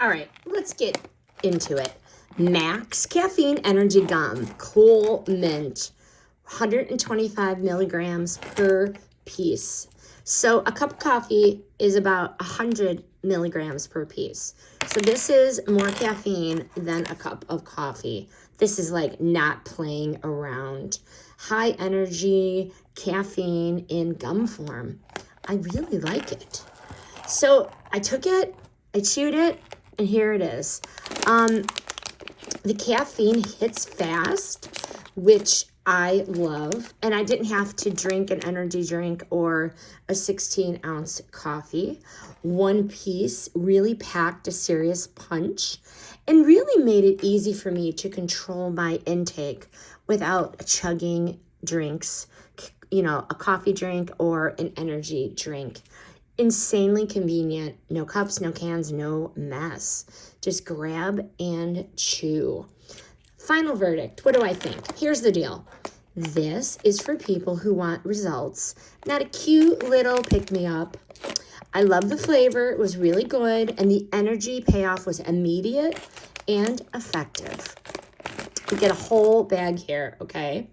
All right, let's get into it. Maax Caffeine Energy Gum, Coolmint, 125 milligrams per piece. So a cup of coffee is about 100 milligrams per piece. So this is more caffeine than a cup of coffee. This is like not playing around. High energy caffeine in gum form. I really like it. So I took it, I chewed it, and here it is. The caffeine hits fast, which I love, and I didn't have to drink an energy drink or a 16-ounce coffee. One piece really packed a serious punch and really made it easy for me to control my intake without chugging drinks, you know, a coffee drink or an energy drink. Insanely convenient. No cups, no cans, no mess. Just grab and chew. Final verdict. What do I think? Here's the deal. This is for people who want results, not a cute little pick-me-up. I love the flavor. It was really good, and the energy payoff was immediate and effective. You get a whole bag here, okay?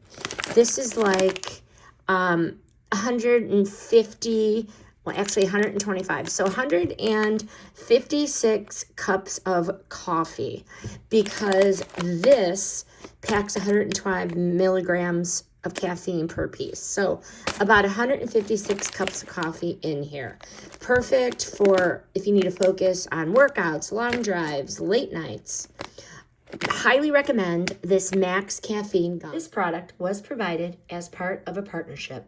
This is like 150, well, actually 125. So 156 cups of coffee, because this packs 125 milligrams of caffeine per piece. So about 156 cups of coffee in here. Perfect for if you need to focus on workouts, long drives, late nights. Highly recommend this Maax Caffeine Gum. This product was provided as part of a partnership.